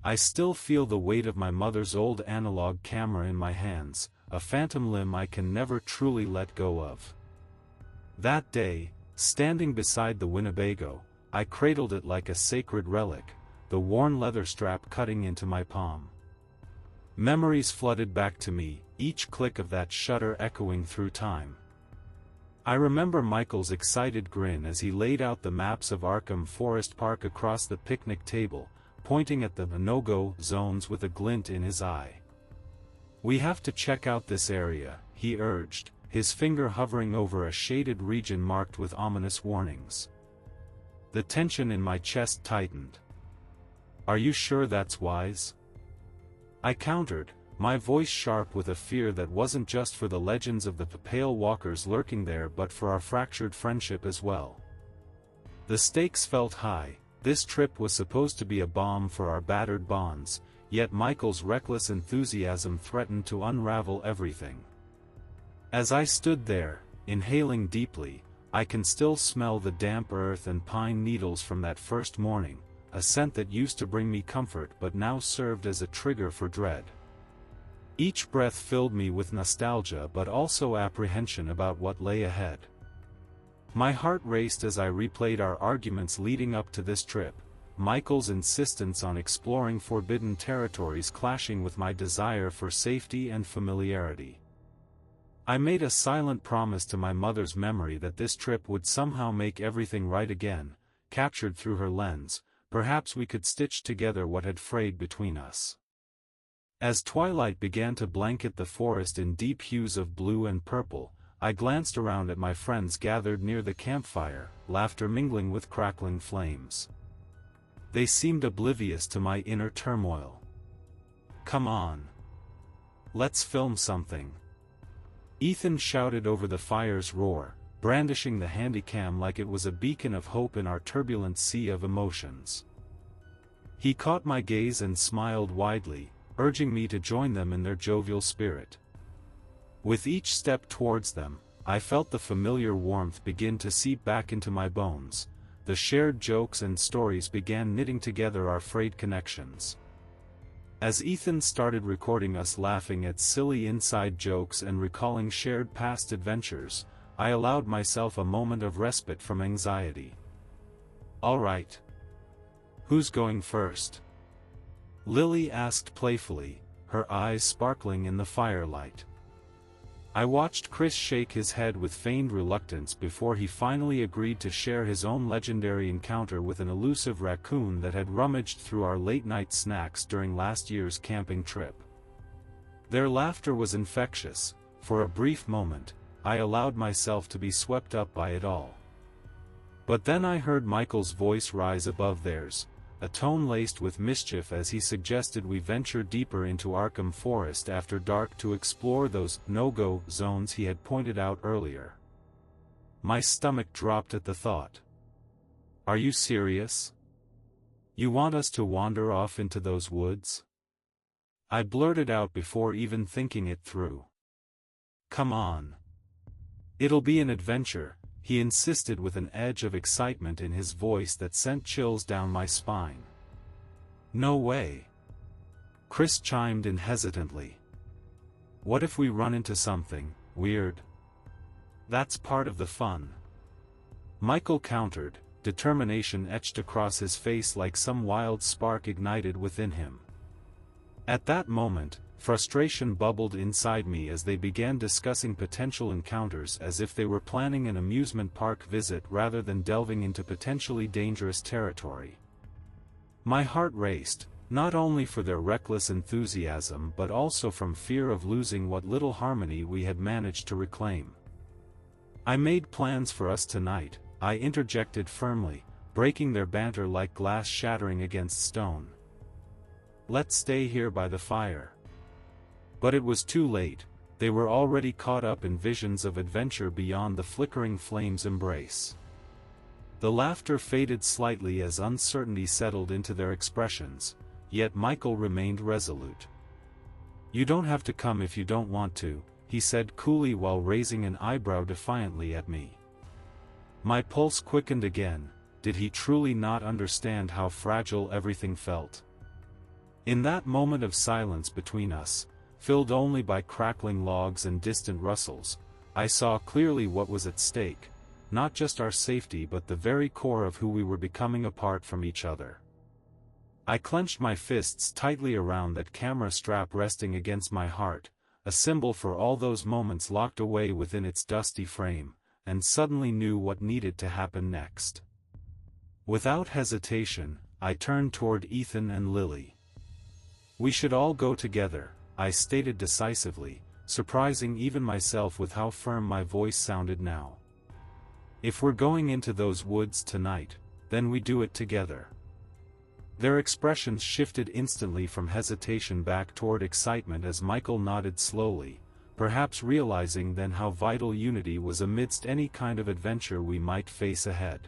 I still feel the weight of my mother's old analog camera in my hands, a phantom limb I can never truly let go of. That day, standing beside the Winnebago, I cradled it like a sacred relic, the worn leather strap cutting into my palm. Memories flooded back to me, each click of that shutter echoing through time. I remember Michael's excited grin as he laid out the maps of Arkham Forest Park across the picnic table, pointing at the no-go zones with a glint in his eye. "We have to check out this area," he urged, his finger hovering over a shaded region marked with ominous warnings. The tension in my chest tightened. "Are you sure that's wise?" I countered, my voice sharp with a fear that wasn't just for the legends of the pale walkers lurking there but for our fractured friendship as well. The stakes felt high. This trip was supposed to be a balm for our battered bonds, yet Michael's reckless enthusiasm threatened to unravel everything. As I stood there, inhaling deeply, I can still smell the damp earth and pine needles from that first morning, a scent that used to bring me comfort but now served as a trigger for dread. Each breath filled me with nostalgia but also apprehension about what lay ahead. My heart raced as I replayed our arguments leading up to this trip, Michael's insistence on exploring forbidden territories clashing with my desire for safety and familiarity. I made a silent promise to my mother's memory that this trip would somehow make everything right again, captured through her lens. Perhaps we could stitch together what had frayed between us. As twilight began to blanket the forest in deep hues of blue and purple, I glanced around at my friends gathered near the campfire, laughter mingling with crackling flames. They seemed oblivious to my inner turmoil. "Come on. Let's film something," Ethan shouted over the fire's roar, brandishing the handycam like it was a beacon of hope in our turbulent sea of emotions. He caught my gaze and smiled widely, urging me to join them in their jovial spirit. With each step towards them, I felt the familiar warmth begin to seep back into my bones. The shared jokes and stories began knitting together our frayed connections. As Ethan started recording us laughing at silly inside jokes and recalling shared past adventures, I allowed myself a moment of respite from anxiety. "All right. Who's going first?" Lily asked playfully, her eyes sparkling in the firelight. I watched Chris shake his head with feigned reluctance before he finally agreed to share his own legendary encounter with an elusive raccoon that had rummaged through our late-night snacks during last year's camping trip. Their laughter was infectious. For a brief moment, I allowed myself to be swept up by it all. But then I heard Michael's voice rise above theirs, a tone laced with mischief as he suggested we venture deeper into Arkham Forest after dark to explore those no-go zones he had pointed out earlier. My stomach dropped at the thought. "Are you serious? You want us to wander off into those woods?" I blurted out before even thinking it through. "Come on. It'll be an adventure," he insisted with an edge of excitement in his voice that sent chills down my spine. "No way," Chris chimed in hesitantly. "What if we run into something weird?" "That's part of the fun," Michael countered, determination etched across his face like some wild spark ignited within him. At that moment, frustration bubbled inside me as they began discussing potential encounters as if they were planning an amusement park visit rather than delving into potentially dangerous territory. My heart raced, not only for their reckless enthusiasm but also from fear of losing what little harmony we had managed to reclaim. "I made plans for us tonight," I interjected firmly, breaking their banter like glass shattering against stone. "Let's stay here by the fire." But it was too late. They were already caught up in visions of adventure beyond the flickering flame's embrace. The laughter faded slightly as uncertainty settled into their expressions, yet Michael remained resolute. "You don't have to come if you don't want to," he said coolly while raising an eyebrow defiantly at me. My pulse quickened again. Did he truly not understand how fragile everything felt? In that moment of silence between us, filled only by crackling logs and distant rustles, I saw clearly what was at stake, not just our safety but the very core of who we were becoming apart from each other. I clenched my fists tightly around that camera strap resting against my heart, a symbol for all those moments locked away within its dusty frame, and suddenly knew what needed to happen next. Without hesitation, I turned toward Ethan and Lily. "We should all go together," I stated decisively, surprising even myself with how firm my voice sounded now. "If we're going into those woods tonight, then we do it together." Their expressions shifted instantly from hesitation back toward excitement as Michael nodded slowly, perhaps realizing then how vital unity was amidst any kind of adventure we might face ahead.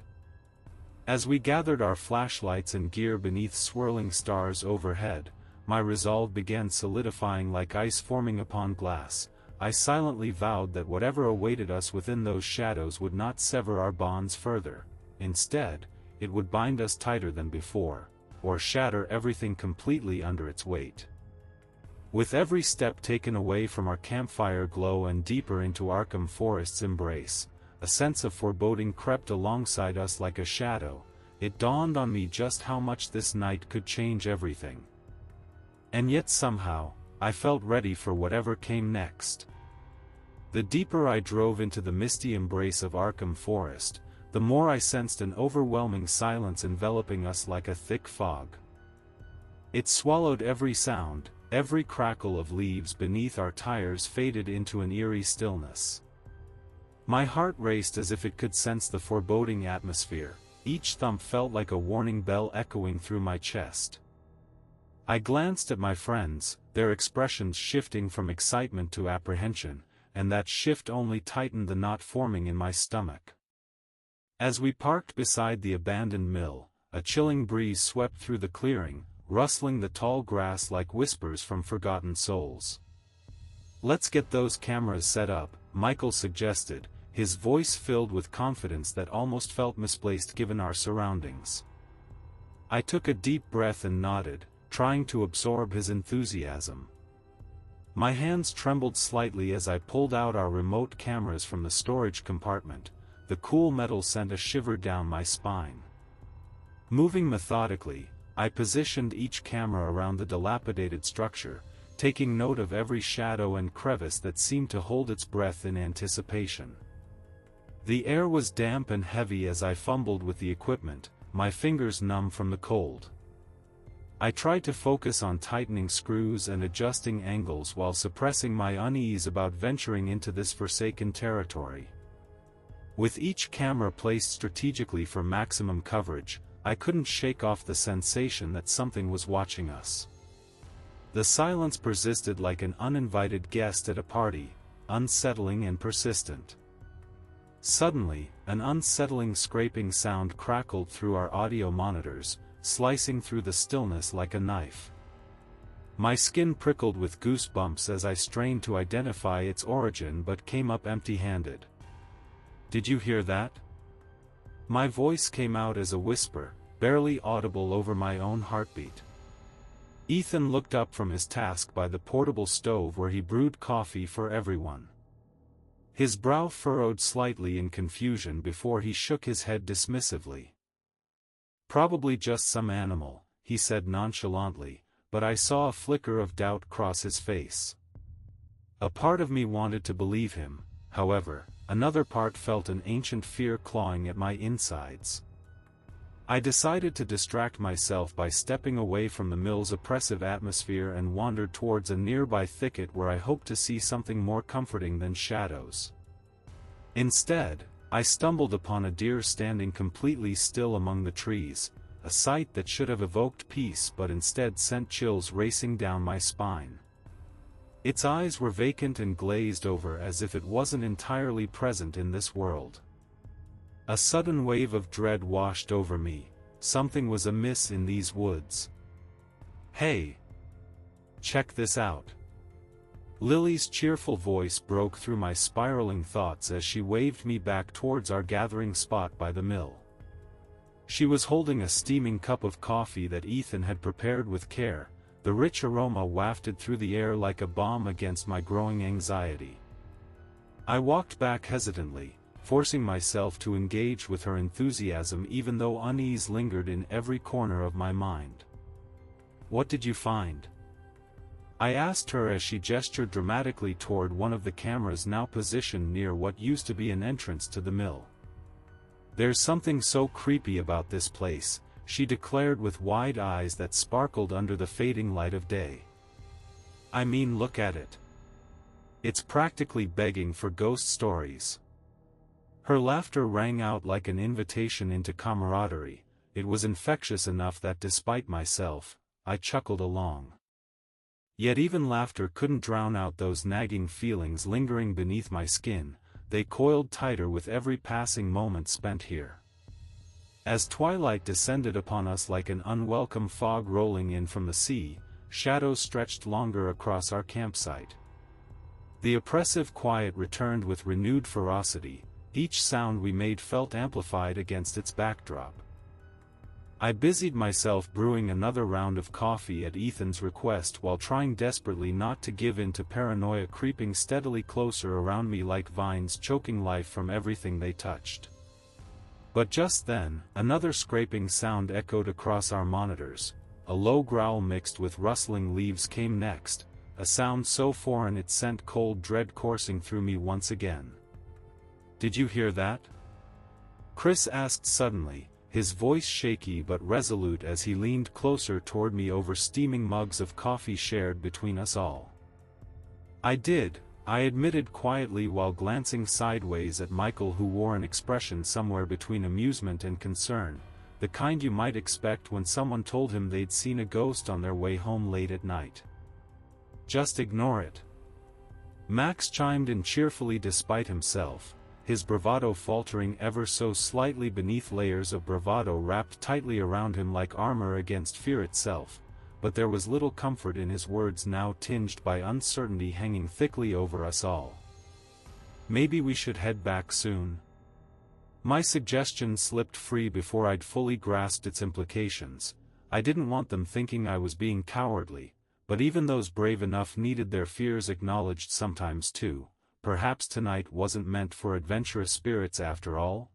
As we gathered our flashlights and gear beneath swirling stars overhead, my resolve began solidifying like ice forming upon glass. I silently vowed that whatever awaited us within those shadows would not sever our bonds further. Instead, it would bind us tighter than before, or shatter everything completely under its weight. With every step taken away from our campfire glow and deeper into Arkham Forest's embrace, a sense of foreboding crept alongside us like a shadow. It dawned on me just how much this night could change everything. And yet somehow, I felt ready for whatever came next. The deeper I drove into the misty embrace of Arkham Forest, the more I sensed an overwhelming silence enveloping us like a thick fog. It swallowed every sound, every crackle of leaves beneath our tires faded into an eerie stillness. My heart raced as if it could sense the foreboding atmosphere, each thump felt like a warning bell echoing through my chest. I glanced at my friends, their expressions shifting from excitement to apprehension, and that shift only tightened the knot forming in my stomach. As we parked beside the abandoned mill, a chilling breeze swept through the clearing, rustling the tall grass like whispers from forgotten souls. "Let's get those cameras set up," Michael suggested, his voice filled with confidence that almost felt misplaced given our surroundings. I took a deep breath and nodded, trying to absorb his enthusiasm. My hands trembled slightly as I pulled out our remote cameras from the storage compartment. The cool metal sent a shiver down my spine. Moving methodically, I positioned each camera around the dilapidated structure, taking note of every shadow and crevice that seemed to hold its breath in anticipation. The air was damp and heavy as I fumbled with the equipment, my fingers numb from the cold. I tried to focus on tightening screws and adjusting angles while suppressing my unease about venturing into this forsaken territory. With each camera placed strategically for maximum coverage, I couldn't shake off the sensation that something was watching us. The silence persisted like an uninvited guest at a party, unsettling and persistent. Suddenly, an unsettling scraping sound crackled through our audio monitors, slicing through the stillness like a knife. My skin prickled with goosebumps as I strained to identify its origin but came up empty-handed. "Did you hear that?" My voice came out as a whisper, barely audible over my own heartbeat. Ethan looked up from his task by the portable stove where he brewed coffee for everyone. His brow furrowed slightly in confusion before he shook his head dismissively. "Probably just some animal," he said nonchalantly, but I saw a flicker of doubt cross his face. A part of me wanted to believe him, however, another part felt an ancient fear clawing at my insides. I decided to distract myself by stepping away from the mill's oppressive atmosphere and wandered towards a nearby thicket where I hoped to see something more comforting than shadows. Instead, I stumbled upon a deer standing completely still among the trees, a sight that should have evoked peace but instead sent chills racing down my spine. Its eyes were vacant and glazed over as if it wasn't entirely present in this world. A sudden wave of dread washed over me. Something was amiss in these woods. "Hey! Check this out!" Lily's cheerful voice broke through my spiraling thoughts as she waved me back towards our gathering spot by the mill. She was holding a steaming cup of coffee that Ethan had prepared with care, the rich aroma wafted through the air like a balm against my growing anxiety. I walked back hesitantly, forcing myself to engage with her enthusiasm even though unease lingered in every corner of my mind. "What did you find?" I asked her as she gestured dramatically toward one of the cameras now positioned near what used to be an entrance to the mill. "There's something so creepy about this place," she declared with wide eyes that sparkled under the fading light of day. "I mean, look at it. It's practically begging for ghost stories." Her laughter rang out like an invitation into camaraderie. It was infectious enough that despite myself, I chuckled along. Yet even laughter couldn't drown out those nagging feelings lingering beneath my skin. They coiled tighter with every passing moment spent here. As twilight descended upon us like an unwelcome fog rolling in from the sea, shadows stretched longer across our campsite. The oppressive quiet returned with renewed ferocity, each sound we made felt amplified against its backdrop. I busied myself brewing another round of coffee at Ethan's request while trying desperately not to give in to paranoia creeping steadily closer around me like vines choking life from everything they touched. But just then, another scraping sound echoed across our monitors. A low growl mixed with rustling leaves came next, a sound so foreign it sent cold dread coursing through me once again. "Did you hear that?" Chris asked suddenly, his voice shaky but resolute as he leaned closer toward me over steaming mugs of coffee shared between us all. "I did," I admitted quietly while glancing sideways at Michael, who wore an expression somewhere between amusement and concern, the kind you might expect when someone told him they'd seen a ghost on their way home late at night. "Just ignore it." Max chimed in cheerfully despite himself, his bravado faltering ever so slightly beneath layers of bravado wrapped tightly around him like armor against fear itself, but there was little comfort in his words now tinged by uncertainty hanging thickly over us all. "Maybe we should head back soon." My suggestion slipped free before I'd fully grasped its implications. I didn't want them thinking I was being cowardly, but even those brave enough needed their fears acknowledged sometimes too. Perhaps tonight wasn't meant for adventurous spirits after all?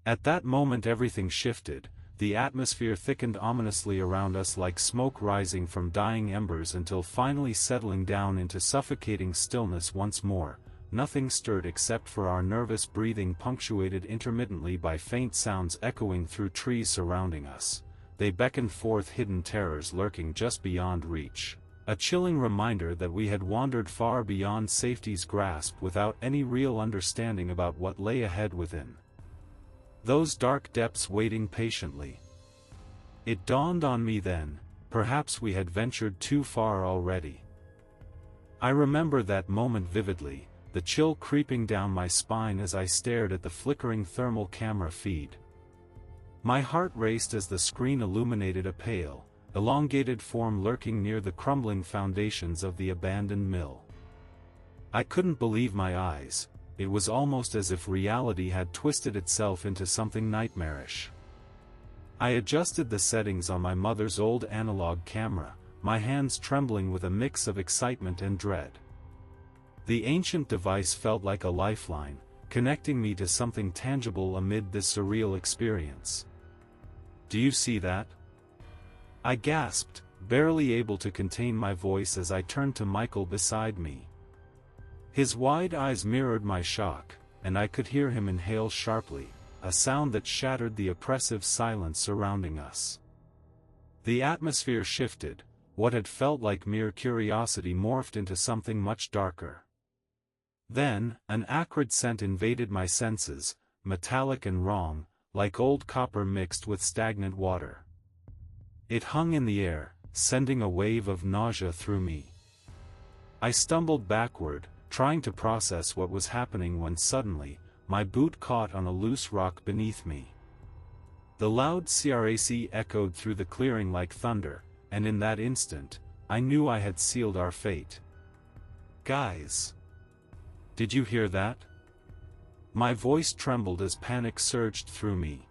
At that moment everything shifted, the atmosphere thickened ominously around us like smoke rising from dying embers until finally settling down into suffocating stillness once more. Nothing stirred except for our nervous breathing punctuated intermittently by faint sounds echoing through trees surrounding us. They beckoned forth hidden terrors lurking just beyond reach. A chilling reminder that we had wandered far beyond safety's grasp without any real understanding about what lay ahead within those dark depths waiting patiently. It dawned on me then, perhaps we had ventured too far already. I remember that moment vividly, the chill creeping down my spine as I stared at the flickering thermal camera feed. My heart raced as the screen illuminated a pale, elongated form lurking near the crumbling foundations of the abandoned mill. I couldn't believe my eyes. It was almost as if reality had twisted itself into something nightmarish. I adjusted the settings on my mother's old analog camera, my hands trembling with a mix of excitement and dread. The ancient device felt like a lifeline, connecting me to something tangible amid this surreal experience. "Do you see that?" I gasped, barely able to contain my voice as I turned to Michael beside me. His wide eyes mirrored my shock, and I could hear him inhale sharply, a sound that shattered the oppressive silence surrounding us. The atmosphere shifted, what had felt like mere curiosity morphed into something much darker. Then, an acrid scent invaded my senses, metallic and wrong, like old copper mixed with stagnant water. It hung in the air, sending a wave of nausea through me. I stumbled backward, trying to process what was happening when suddenly, my boot caught on a loose rock beneath me. The loud crack echoed through the clearing like thunder, and in that instant, I knew I had sealed our fate. "Guys! Did you hear that?" My voice trembled as panic surged through me.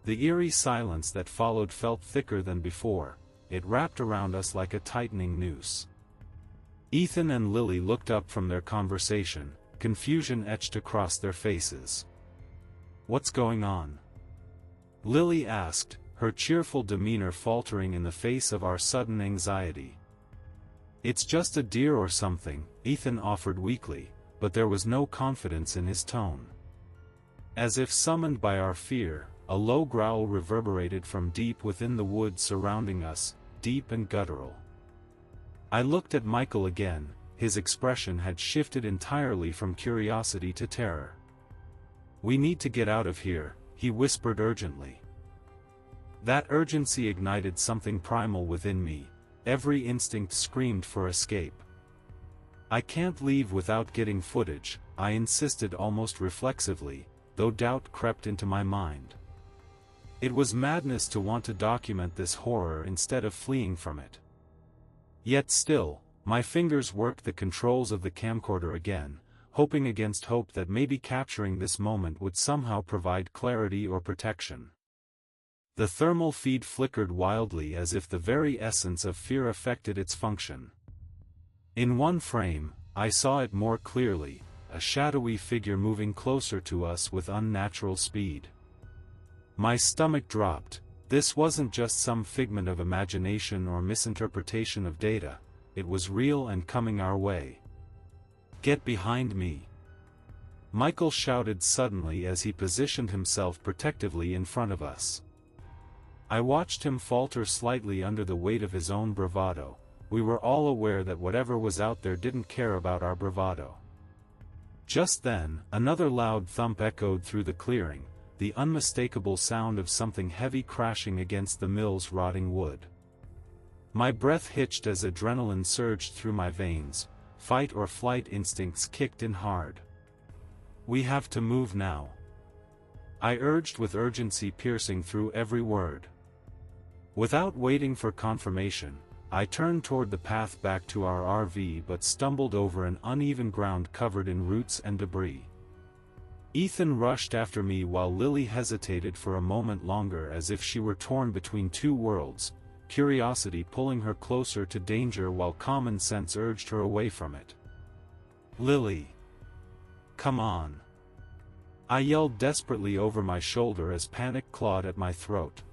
The eerie silence that followed felt thicker than before, it wrapped around us like a tightening noose. Ethan and Lily looked up from their conversation, confusion etched across their faces. "What's going on?" Lily asked, her cheerful demeanor faltering in the face of our sudden anxiety. "It's just a deer or something," Ethan offered weakly, but there was no confidence in his tone. As if summoned by our fear, a low growl reverberated from deep within the woods surrounding us, deep and guttural. I looked at Michael again, his expression had shifted entirely from curiosity to terror. "We need to get out of here," he whispered urgently. That urgency ignited something primal within me, every instinct screamed for escape. "I can't leave without getting footage," I insisted almost reflexively, though doubt crept into my mind. It was madness to want to document this horror instead of fleeing from it. Yet still, my fingers worked the controls of the camcorder again, hoping against hope that maybe capturing this moment would somehow provide clarity or protection. The thermal feed flickered wildly as if the very essence of fear affected its function. In one frame, I saw it more clearly, a shadowy figure moving closer to us with unnatural speed. My stomach dropped. This wasn't just some figment of imagination or misinterpretation of data, it was real and coming our way. "Get behind me!" Michael shouted suddenly as he positioned himself protectively in front of us. I watched him falter slightly under the weight of his own bravado. We were all aware that whatever was out there didn't care about our bravado. Just then, another loud thump echoed through the clearing, the unmistakable sound of something heavy crashing against the mill's rotting wood. My breath hitched as adrenaline surged through my veins, fight or flight instincts kicked in hard. "We have to move now," I urged with urgency piercing through every word. Without waiting for confirmation, I turned toward the path back to our RV but stumbled over an uneven ground covered in roots and debris. Ethan rushed after me while Lily hesitated for a moment longer as if she were torn between two worlds, curiosity pulling her closer to danger while common sense urged her away from it. "Lily! Come on!" I yelled desperately over my shoulder as panic clawed at my throat.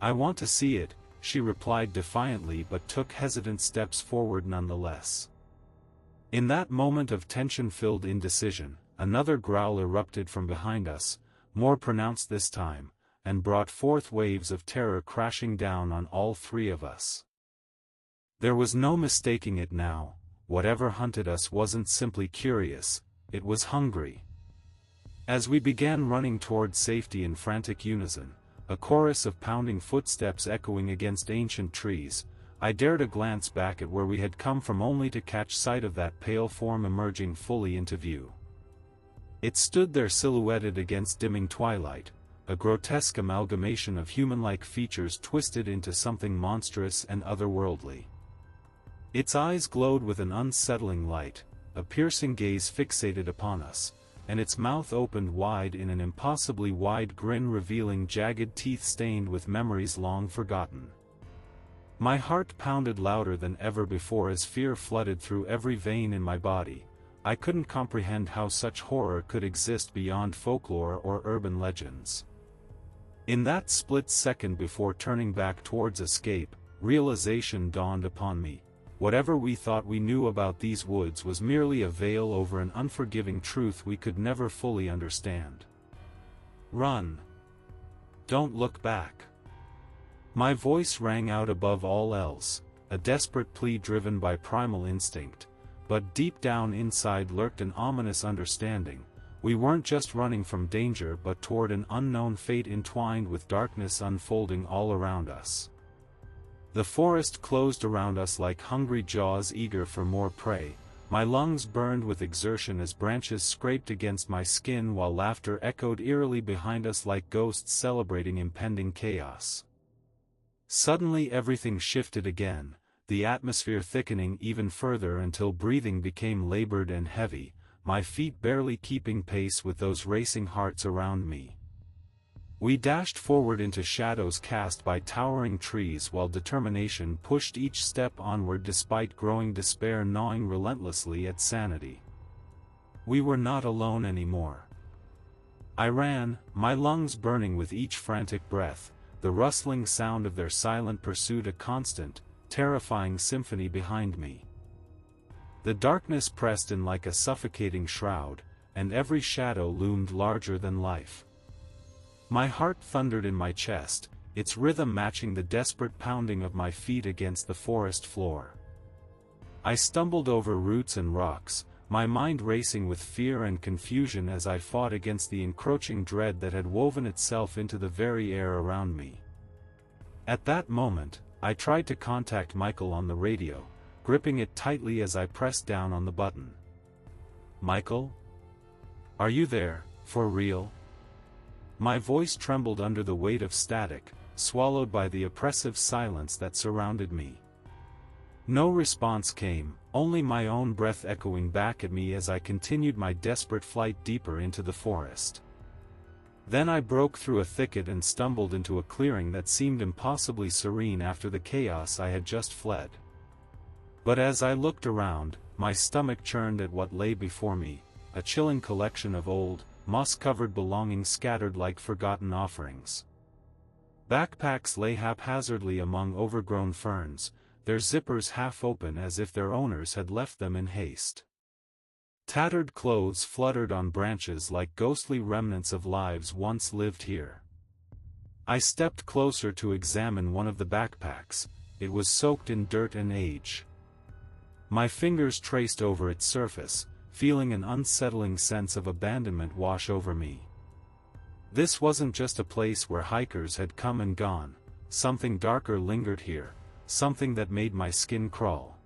"I want to see it," she replied defiantly but took hesitant steps forward nonetheless. In that moment of tension-filled indecision, another growl erupted from behind us, more pronounced this time, and brought forth waves of terror crashing down on all three of us. There was no mistaking it now, whatever hunted us wasn't simply curious, it was hungry. As we began running toward safety in frantic unison, a chorus of pounding footsteps echoing against ancient trees, I dared a glance back at where we had come from only to catch sight of that pale form emerging fully into view. It stood there silhouetted against dimming twilight, a grotesque amalgamation of human-like features twisted into something monstrous and otherworldly. Its eyes glowed with an unsettling light, a piercing gaze fixated upon us, and its mouth opened wide in an impossibly wide grin revealing jagged teeth stained with memories long forgotten. My heart pounded louder than ever before as fear flooded through every vein in my body. I couldn't comprehend how such horror could exist beyond folklore or urban legends. In that split second before turning back towards escape, realization dawned upon me. Whatever we thought we knew about these woods was merely a veil over an unforgiving truth we could never fully understand. "Run! Don't look back!" My voice rang out above all else, a desperate plea driven by primal instinct, but deep down inside lurked an ominous understanding. We weren't just running from danger but toward an unknown fate entwined with darkness unfolding all around us. The forest closed around us like hungry jaws eager for more prey. My lungs burned with exertion as branches scraped against my skin while laughter echoed eerily behind us like ghosts celebrating impending chaos. Suddenly everything shifted again, the atmosphere thickening even further until breathing became labored and heavy, my feet barely keeping pace with those racing hearts around me. We dashed forward into shadows cast by towering trees while determination pushed each step onward despite growing despair gnawing relentlessly at sanity. We were not alone anymore. I ran, my lungs burning with each frantic breath, the rustling sound of their silent pursuit a constant, terrifying symphony behind me. The darkness pressed in like a suffocating shroud, and every shadow loomed larger than life. My heart thundered in my chest, its rhythm matching the desperate pounding of my feet against the forest floor. I stumbled over roots and rocks, my mind racing with fear and confusion as I fought against the encroaching dread that had woven itself into the very air around me. At that moment, I tried to contact Michael on the radio, gripping it tightly as I pressed down on the button. "Michael? Are you there, for real?" My voice trembled under the weight of static, swallowed by the oppressive silence that surrounded me. No response came, only my own breath echoing back at me as I continued my desperate flight deeper into the forest. Then I broke through a thicket and stumbled into a clearing that seemed impossibly serene after the chaos I had just fled. But as I looked around, my stomach churned at what lay before me, a chilling collection of old, moss-covered belongings scattered like forgotten offerings. Backpacks lay haphazardly among overgrown ferns, their zippers half open as if their owners had left them in haste. Tattered clothes fluttered on branches like ghostly remnants of lives once lived here. I stepped closer to examine one of the backpacks. It was soaked in dirt and age. My fingers traced over its surface, feeling an unsettling sense of abandonment wash over me. This wasn't just a place where hikers had come and gone, something darker lingered here, something that made my skin crawl.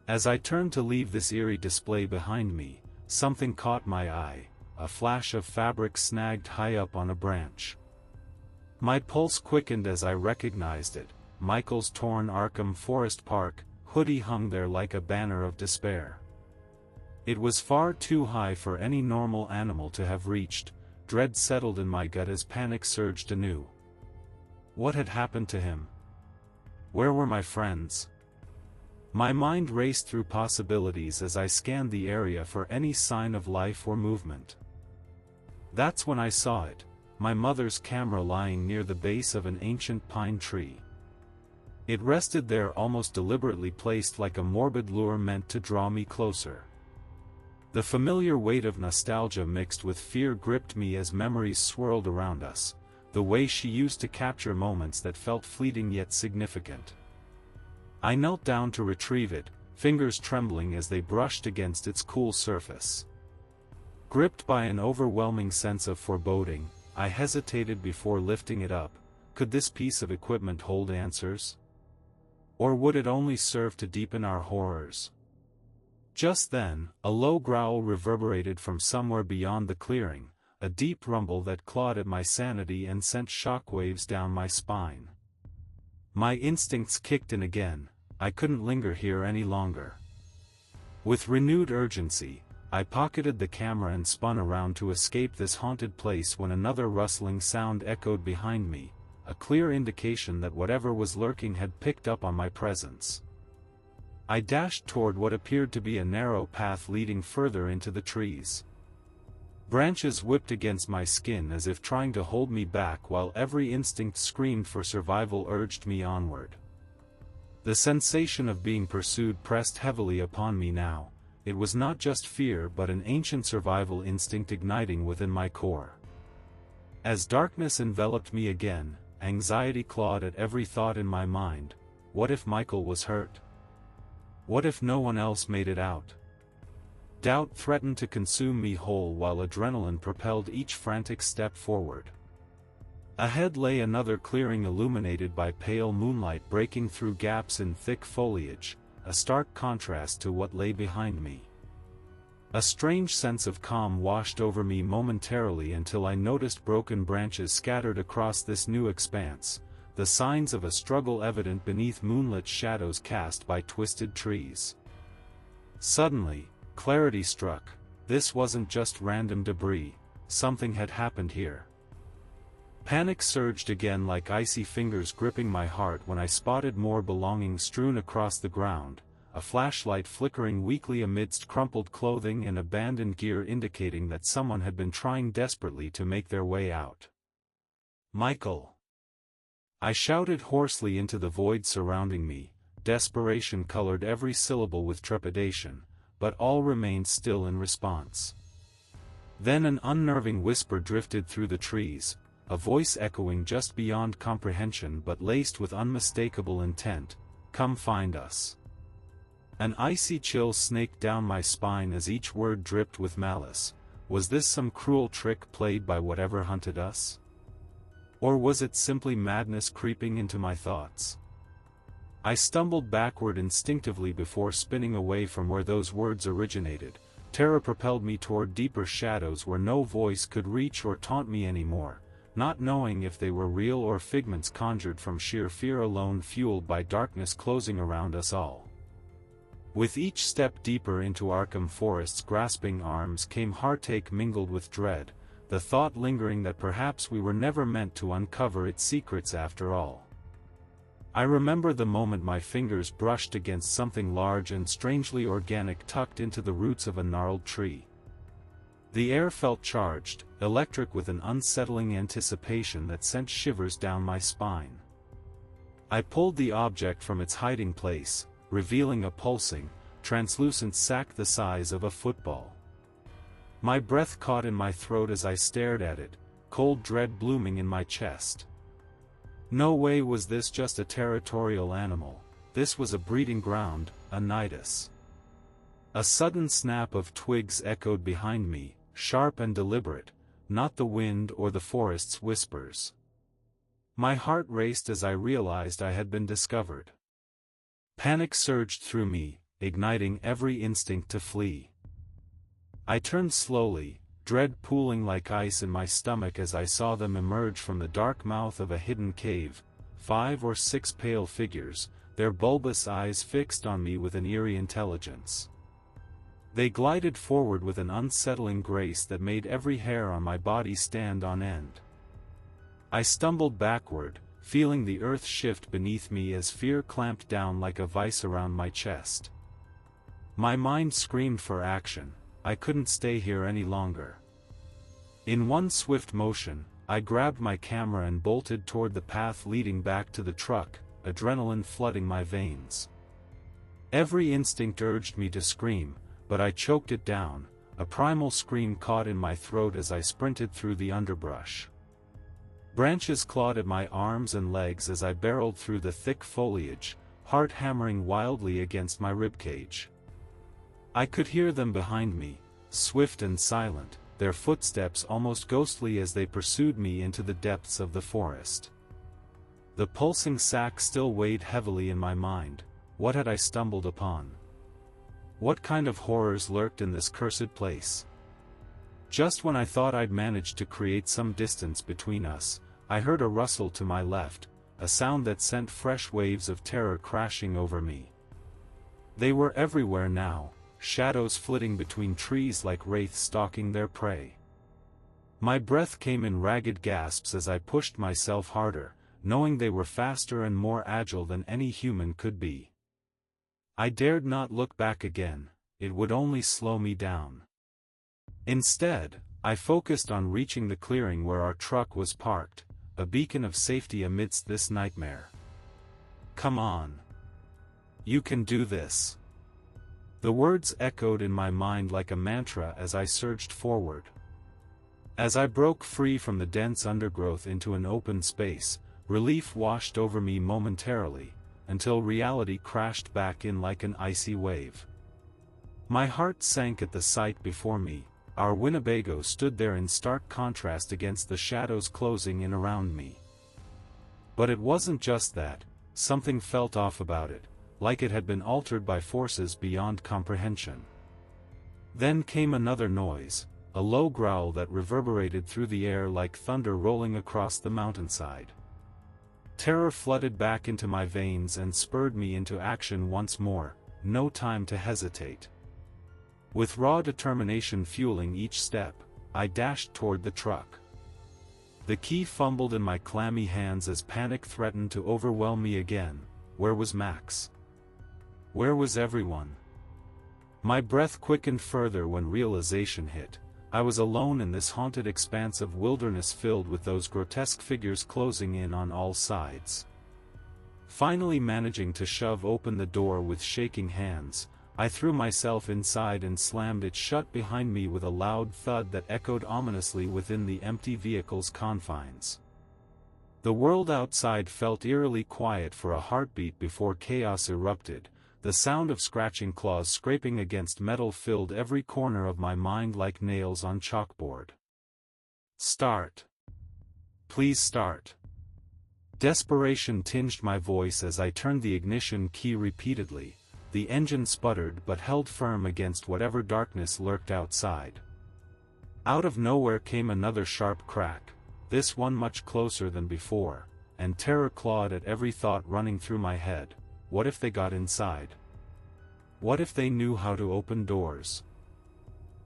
As I turned to leave this eerie display behind me, something caught my eye, a flash of fabric snagged high up on a branch. My pulse quickened as I recognized it, Michael's torn Arkham Forest Park hoodie hung there like a banner of despair. It was far too high for any normal animal to have reached. Dread settled in my gut as panic surged anew. What had happened to him? Where were my friends? My mind raced through possibilities as I scanned the area for any sign of life or movement. That's when I saw it, my mother's camera lying near the base of an ancient pine tree. It rested there almost deliberately placed like a morbid lure meant to draw me closer. The familiar weight of nostalgia mixed with fear gripped me as memories swirled around us, the way she used to capture moments that felt fleeting yet significant. I knelt down to retrieve it, fingers trembling as they brushed against its cool surface. Gripped by an overwhelming sense of foreboding, I hesitated before lifting it up. Could this piece of equipment hold answers? Or would it only serve to deepen our horrors? Just then, a low growl reverberated from somewhere beyond the clearing, a deep rumble that clawed at my sanity and sent shockwaves down my spine. My instincts kicked in again. I couldn't linger here any longer. With renewed urgency, I pocketed the camera and spun around to escape this haunted place when another rustling sound echoed behind me, a clear indication that whatever was lurking had picked up on my presence. I dashed toward what appeared to be a narrow path leading further into the trees. Branches whipped against my skin as if trying to hold me back while every instinct screamed for survival urged me onward. The sensation of being pursued pressed heavily upon me now. It was not just fear but an ancient survival instinct igniting within my core. As darkness enveloped me again, anxiety clawed at every thought in my mind. What if Michael was hurt? What if no one else made it out? Doubt threatened to consume me whole while adrenaline propelled each frantic step forward. Ahead lay another clearing illuminated by pale moonlight breaking through gaps in thick foliage, a stark contrast to what lay behind me. A strange sense of calm washed over me momentarily until I noticed broken branches scattered across this new expanse, the signs of a struggle evident beneath moonlit shadows cast by twisted trees. Suddenly, clarity struck. This wasn't just random debris, something had happened here. Panic surged again like icy fingers gripping my heart when I spotted more belongings strewn across the ground, a flashlight flickering weakly amidst crumpled clothing and abandoned gear indicating that someone had been trying desperately to make their way out. "Michael!" I shouted hoarsely into the void surrounding me. Desperation colored every syllable with trepidation, but all remained still in response. Then an unnerving whisper drifted through the trees, a voice echoing just beyond comprehension but laced with unmistakable intent, "Come find us." An icy chill snaked down my spine as each word dripped with malice. Was this some cruel trick played by whatever hunted us? Or was it simply madness creeping into my thoughts? I stumbled backward instinctively before spinning away from where those words originated. Terror propelled me toward deeper shadows where no voice could reach or taunt me anymore, not knowing if they were real or figments conjured from sheer fear alone, fueled by darkness closing around us all. With each step deeper into Arkham Forest's grasping arms came heartache mingled with dread, the thought lingering that perhaps we were never meant to uncover its secrets after all. I remember the moment my fingers brushed against something large and strangely organic tucked into the roots of a gnarled tree. The air felt charged, electric, with an unsettling anticipation that sent shivers down my spine. I pulled the object from its hiding place, revealing a pulsing, translucent sack the size of a football. My breath caught in my throat as I stared at it, cold dread blooming in my chest. No way was this just a territorial animal, this was a breeding ground, a nidus. A sudden snap of twigs echoed behind me, sharp and deliberate, not the wind or the forest's whispers. My heart raced as I realized I had been discovered. Panic surged through me, igniting every instinct to flee. I turned slowly, dread pooling like ice in my stomach as I saw them emerge from the dark mouth of a hidden cave, 5 or 6 pale figures, their bulbous eyes fixed on me with an eerie intelligence. They glided forward with an unsettling grace that made every hair on my body stand on end. I stumbled backward, feeling the earth shift beneath me as fear clamped down like a vice around my chest. My mind screamed for action. I couldn't stay here any longer. In one swift motion, I grabbed my camera and bolted toward the path leading back to the truck, adrenaline flooding my veins. Every instinct urged me to scream, but I choked it down, a primal scream caught in my throat as I sprinted through the underbrush. Branches clawed at my arms and legs as I barreled through the thick foliage, heart hammering wildly against my ribcage. I could hear them behind me, swift and silent, their footsteps almost ghostly as they pursued me into the depths of the forest. The pulsing sack still weighed heavily in my mind. What had I stumbled upon? What kind of horrors lurked in this cursed place? Just when I thought I'd managed to create some distance between us, I heard a rustle to my left, a sound that sent fresh waves of terror crashing over me. They were everywhere now, shadows flitting between trees like wraiths stalking their prey. My breath came in ragged gasps as I pushed myself harder, knowing they were faster and more agile than any human could be. I dared not look back again, it would only slow me down. Instead, I focused on reaching the clearing where our truck was parked, a beacon of safety amidst this nightmare. "Come on. You can do this." The words echoed in my mind like a mantra as I surged forward. As I broke free from the dense undergrowth into an open space, relief washed over me momentarily, until reality crashed back in like an icy wave. My heart sank at the sight before me. Our Winnebago stood there in stark contrast against the shadows closing in around me. But it wasn't just that, something felt off about it, like it had been altered by forces beyond comprehension. Then came another noise, a low growl that reverberated through the air like thunder rolling across the mountainside. Terror flooded back into my veins and spurred me into action once more, no time to hesitate. With raw determination fueling each step, I dashed toward the truck. The key fumbled in my clammy hands as panic threatened to overwhelm me again. Where was Max? Where was everyone? My breath quickened further when realization hit. I was alone in this haunted expanse of wilderness filled with those grotesque figures closing in on all sides. Finally managing to shove open the door with shaking hands, I threw myself inside and slammed it shut behind me with a loud thud that echoed ominously within the empty vehicle's confines. The world outside felt eerily quiet for a heartbeat before chaos erupted. The sound of scratching claws scraping against metal filled every corner of my mind like nails on chalkboard. Start. Please start. Desperation tinged my voice as I turned the ignition key repeatedly. The engine sputtered but held firm against whatever darkness lurked outside. Out of nowhere came another sharp crack, this one much closer than before, and terror clawed at every thought running through my head. What if they got inside? What if they knew how to open doors?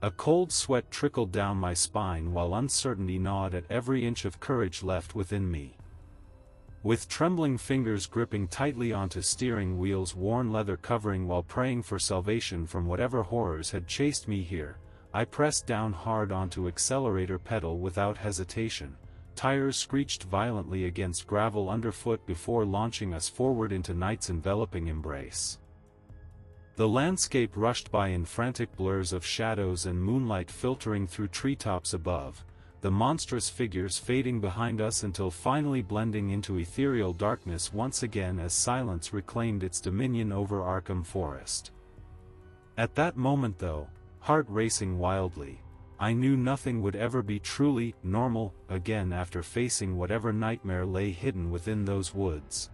A cold sweat trickled down my spine while uncertainty gnawed at every inch of courage left within me. With trembling fingers gripping tightly onto steering wheel's worn leather covering while praying for salvation from whatever horrors had chased me here, I pressed down hard onto accelerator pedal without hesitation. Tires screeched violently against gravel underfoot before launching us forward into night's enveloping embrace. The landscape rushed by in frantic blurs of shadows and moonlight filtering through treetops above, the monstrous figures fading behind us until finally blending into ethereal darkness once again as silence reclaimed its dominion over Arkham Forest. At that moment though, heart racing wildly, I knew nothing would ever be truly normal again after facing whatever nightmare lay hidden within those woods.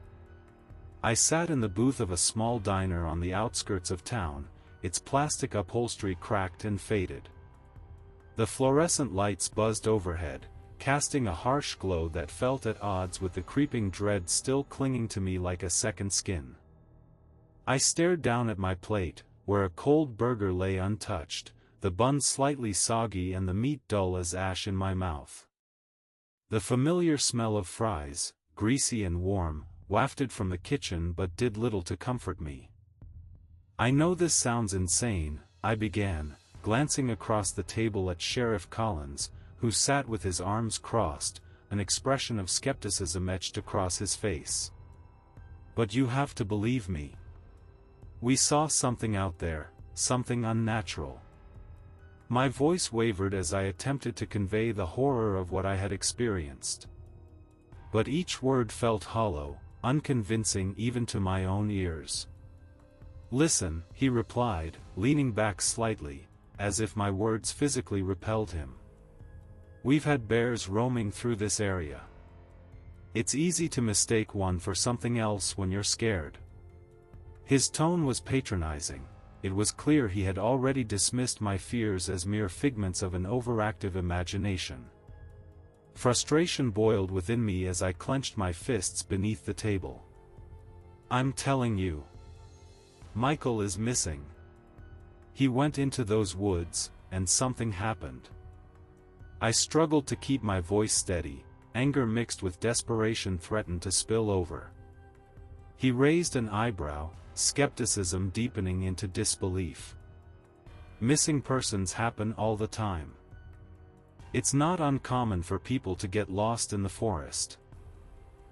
I sat in the booth of a small diner on the outskirts of town, its plastic upholstery cracked and faded. The fluorescent lights buzzed overhead, casting a harsh glow that felt at odds with the creeping dread still clinging to me like a second skin. I stared down at my plate, where a cold burger lay untouched, the bun slightly soggy and the meat dull as ash in my mouth. The familiar smell of fries, greasy and warm, wafted from the kitchen but did little to comfort me. I know this sounds insane, I began, glancing across the table at Sheriff Collins, who sat with his arms crossed, an expression of skepticism etched across his face. But you have to believe me. We saw something out there, something unnatural. My voice wavered as I attempted to convey the horror of what I had experienced. But each word felt hollow, unconvincing even to my own ears. Listen, he replied, leaning back slightly, as if my words physically repelled him. We've had bears roaming through this area. It's easy to mistake one for something else when you're scared. His tone was patronizing. It was clear he had already dismissed my fears as mere figments of an overactive imagination. Frustration boiled within me as I clenched my fists beneath the table. I'm telling you. Michael is missing. He went into those woods, and something happened. I struggled to keep my voice steady, anger mixed with desperation threatened to spill over. He raised an eyebrow, skepticism deepening into disbelief. Missing persons happen all the time. It's not uncommon for people to get lost in the forest.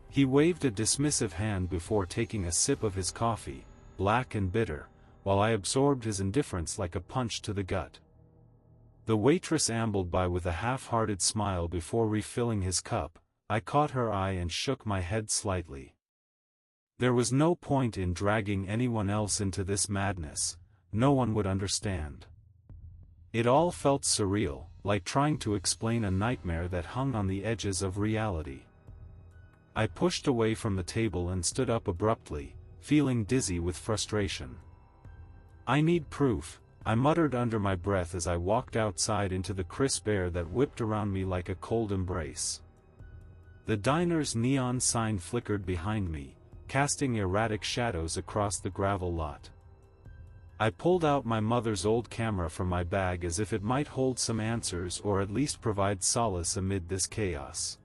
He waved a dismissive hand before taking a sip of his coffee, black and bitter, while I absorbed his indifference like a punch to the gut. The waitress ambled by with a half-hearted smile before refilling his cup. I caught her eye and shook my head slightly. There was no point in dragging anyone else into this madness, no one would understand. It all felt surreal, like trying to explain a nightmare that hung on the edges of reality. I pushed away from the table and stood up abruptly, feeling dizzy with frustration. I need proof, I muttered under my breath as I walked outside into the crisp air that whipped around me like a cold embrace. The diner's neon sign flickered behind me, casting erratic shadows across the gravel lot. I pulled out my mother's old camera from my bag as if it might hold some answers or at least provide solace amid this chaos.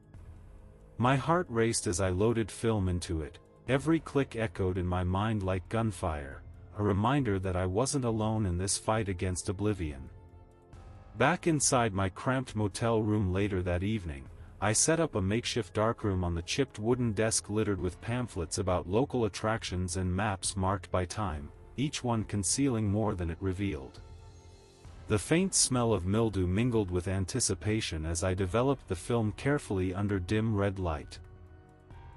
My heart raced as I loaded film into it, every click echoed in my mind like gunfire, a reminder that I wasn't alone in this fight against oblivion. Back inside my cramped motel room later that evening, I set up a makeshift darkroom on the chipped wooden desk littered with pamphlets about local attractions and maps marked by time, each one concealing more than it revealed. The faint smell of mildew mingled with anticipation as I developed the film carefully under dim red light.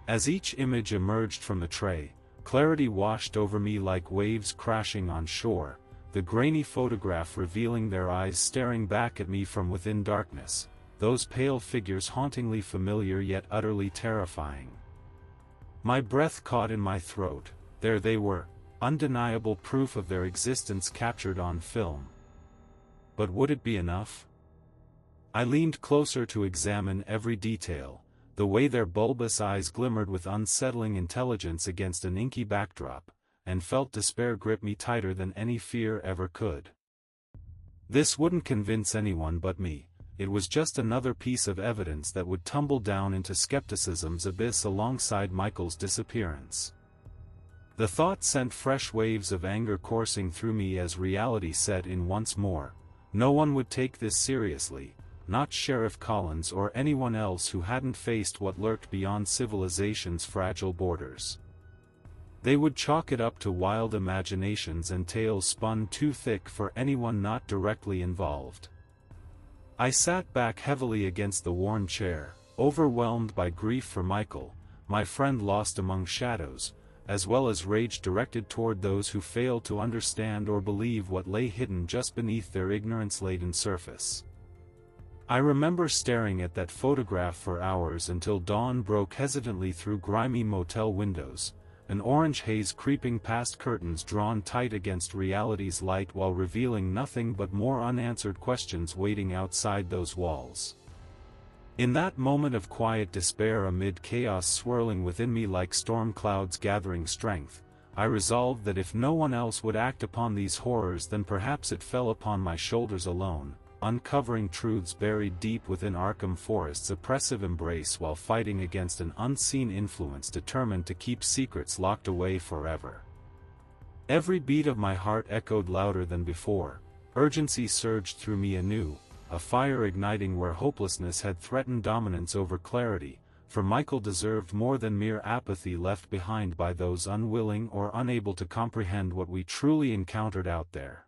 As each image emerged from the tray, clarity washed over me like waves crashing on shore, the grainy photograph revealing their eyes staring back at me from within darkness, those pale figures hauntingly familiar yet utterly terrifying. My breath caught in my throat. There they were, undeniable proof of their existence captured on film. But would it be enough? I leaned closer to examine every detail, the way their bulbous eyes glimmered with unsettling intelligence against an inky backdrop, and felt despair grip me tighter than any fear ever could. This wouldn't convince anyone but me. It was just another piece of evidence that would tumble down into skepticism's abyss alongside Michael's disappearance. The thought sent fresh waves of anger coursing through me as reality set in once more. No one would take this seriously, not Sheriff Collins or anyone else who hadn't faced what lurked beyond civilization's fragile borders. They would chalk it up to wild imaginations and tales spun too thick for anyone not directly involved. I sat back heavily against the worn chair, overwhelmed by grief for Michael, my friend lost among shadows, as well as rage directed toward those who failed to understand or believe what lay hidden just beneath their ignorance-laden surface. I remember staring at that photograph for hours until dawn broke hesitantly through grimy motel windows, an orange haze creeping past curtains drawn tight against reality's light while revealing nothing but more unanswered questions waiting outside those walls. In that moment of quiet despair amid chaos swirling within me like storm clouds gathering strength, I resolved that if no one else would act upon these horrors then perhaps it fell upon my shoulders alone, uncovering truths buried deep within Arkham Forest's oppressive embrace while fighting against an unseen influence determined to keep secrets locked away forever. Every beat of my heart echoed louder than before, urgency surged through me anew, a fire igniting where hopelessness had threatened dominance over clarity, for Michael deserved more than mere apathy left behind by those unwilling or unable to comprehend what we truly encountered out there.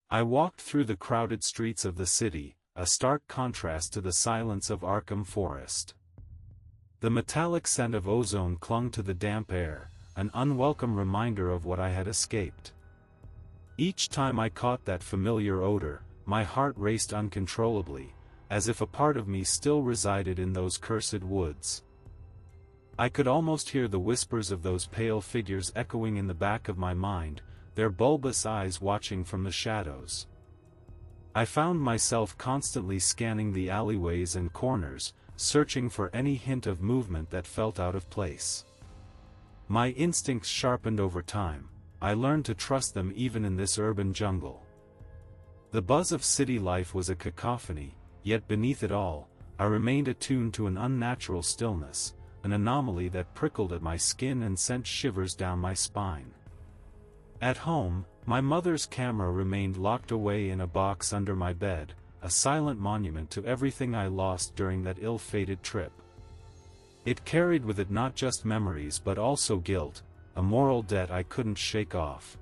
I walked through the crowded streets of the city, a stark contrast to the silence of Arkham Forest. The metallic scent of ozone clung to the damp air, an unwelcome reminder of what I had escaped. Each time I caught that familiar odor, my heart raced uncontrollably, as if a part of me still resided in those cursed woods. I could almost hear the whispers of those pale figures echoing in the back of my mind, their bulbous eyes watching from the shadows. I found myself constantly scanning the alleyways and corners, searching for any hint of movement that felt out of place. My instincts sharpened over time. I learned to trust them even in this urban jungle. The buzz of city life was a cacophony, yet beneath it all, I remained attuned to an unnatural stillness, an anomaly that prickled at my skin and sent shivers down my spine. At home, my mother's camera remained locked away in a box under my bed, a silent monument to everything I lost during that ill-fated trip. It carried with it not just memories but also guilt, a moral debt I couldn't shake off.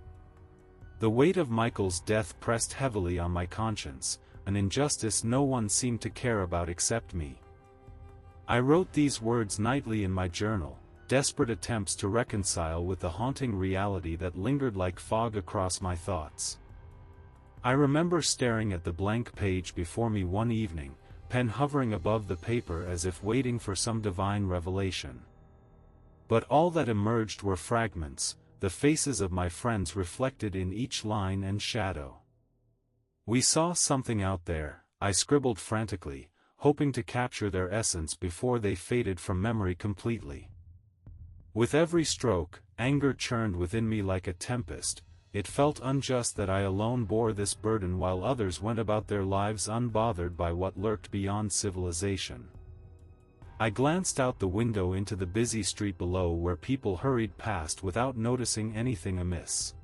The weight of Michael's death pressed heavily on my conscience, an injustice no one seemed to care about except me. I wrote these words nightly in my journal, desperate attempts to reconcile with the haunting reality that lingered like fog across my thoughts. I remember staring at the blank page before me one evening, pen hovering above the paper as if waiting for some divine revelation. But all that emerged were fragments, the faces of my friends reflected in each line and shadow. "We saw something out there," I scribbled frantically, hoping to capture their essence before they faded from memory completely. With every stroke, anger churned within me like a tempest. It felt unjust that I alone bore this burden while others went about their lives unbothered by what lurked beyond civilization. I glanced out the window into the busy street below where people hurried past without noticing anything amiss.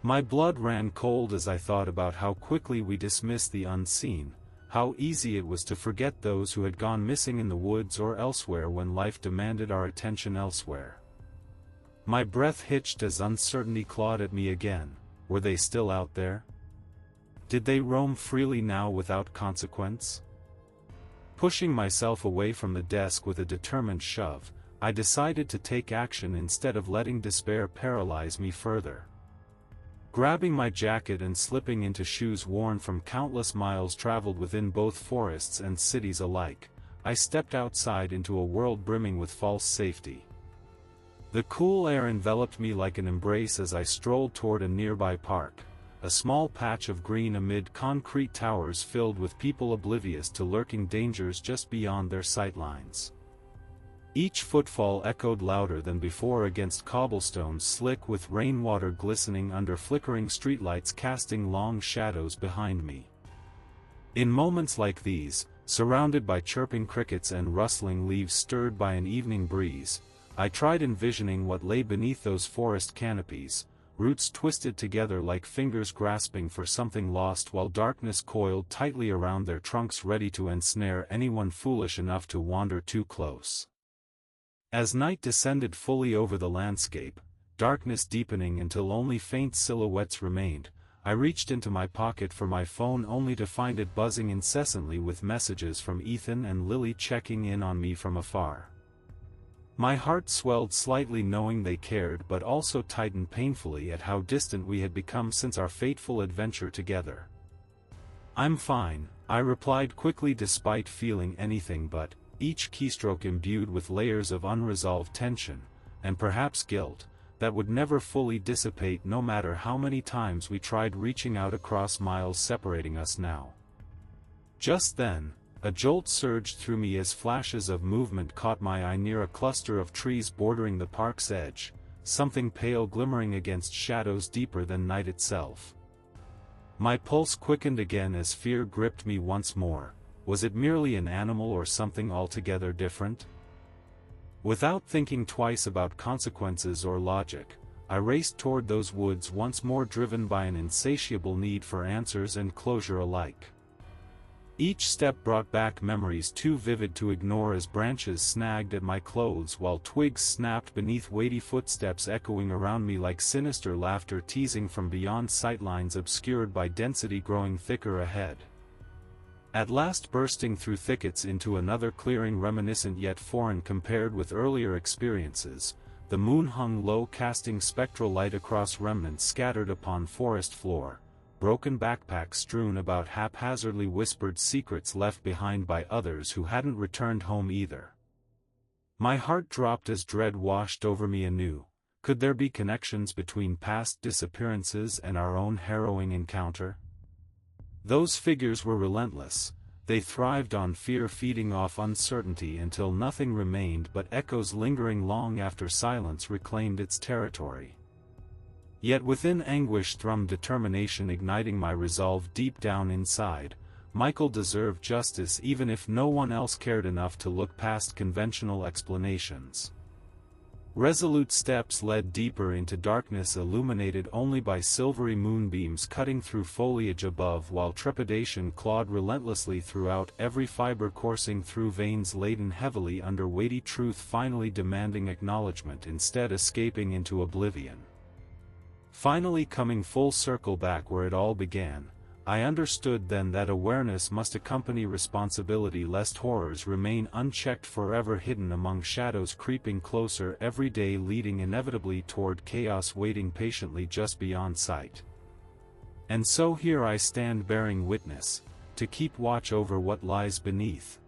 My blood ran cold as I thought about how quickly we dismissed the unseen, how easy it was to forget those who had gone missing in the woods or elsewhere when life demanded our attention elsewhere. My breath hitched as uncertainty clawed at me again. Were they still out there? Did they roam freely now without consequence? Pushing myself away from the desk with a determined shove, I decided to take action instead of letting despair paralyze me further. Grabbing my jacket and slipping into shoes worn from countless miles traveled within both forests and cities alike, I stepped outside into a world brimming with false safety. The cool air enveloped me like an embrace as I strolled toward a nearby park, a small patch of green amid concrete towers filled with people oblivious to lurking dangers just beyond their sightlines. Each footfall echoed louder than before against cobblestones slick with rainwater glistening under flickering streetlights casting long shadows behind me. In moments like these, surrounded by chirping crickets and rustling leaves stirred by an evening breeze, I tried envisioning what lay beneath those forest canopies, roots twisted together like fingers grasping for something lost while darkness coiled tightly around their trunks ready to ensnare anyone foolish enough to wander too close. As night descended fully over the landscape, darkness deepening until only faint silhouettes remained, I reached into my pocket for my phone only to find it buzzing incessantly with messages from Ethan and Lily checking in on me from afar. My heart swelled slightly knowing they cared but also tightened painfully at how distant we had become since our fateful adventure together. "I'm fine," I replied quickly despite feeling anything but, each keystroke imbued with layers of unresolved tension, and perhaps guilt, that would never fully dissipate no matter how many times we tried reaching out across miles separating us now. Just then, a jolt surged through me as flashes of movement caught my eye near a cluster of trees bordering the park's edge, something pale glimmering against shadows deeper than night itself. My pulse quickened again as fear gripped me once more. Was it merely an animal or something altogether different? Without thinking twice about consequences or logic, I raced toward those woods once more driven by an insatiable need for answers and closure alike. Each step brought back memories too vivid to ignore as branches snagged at my clothes while twigs snapped beneath weighty footsteps echoing around me like sinister laughter teasing from beyond sightlines obscured by density growing thicker ahead. At last bursting through thickets into another clearing reminiscent yet foreign compared with earlier experiences, the moon hung low casting spectral light across remnants scattered upon forest floor. Broken backpacks strewn about haphazardly whispered secrets left behind by others who hadn't returned home either. My heart dropped as dread washed over me anew. Could there be connections between past disappearances and our own harrowing encounter? Those figures were relentless. They thrived on fear feeding off uncertainty until nothing remained but echoes lingering long after silence reclaimed its territory. Yet within anguish thrummed determination igniting my resolve deep down inside. Michael deserved justice even if no one else cared enough to look past conventional explanations. Resolute steps led deeper into darkness illuminated only by silvery moonbeams cutting through foliage above while trepidation clawed relentlessly throughout every fiber coursing through veins laden heavily under weighty truth finally demanding acknowledgement instead escaping into oblivion. Finally coming full circle back where it all began, I understood then that awareness must accompany responsibility lest horrors remain unchecked forever hidden among shadows creeping closer every day leading inevitably toward chaos waiting patiently just beyond sight. And so here I stand bearing witness, to keep watch over what lies beneath.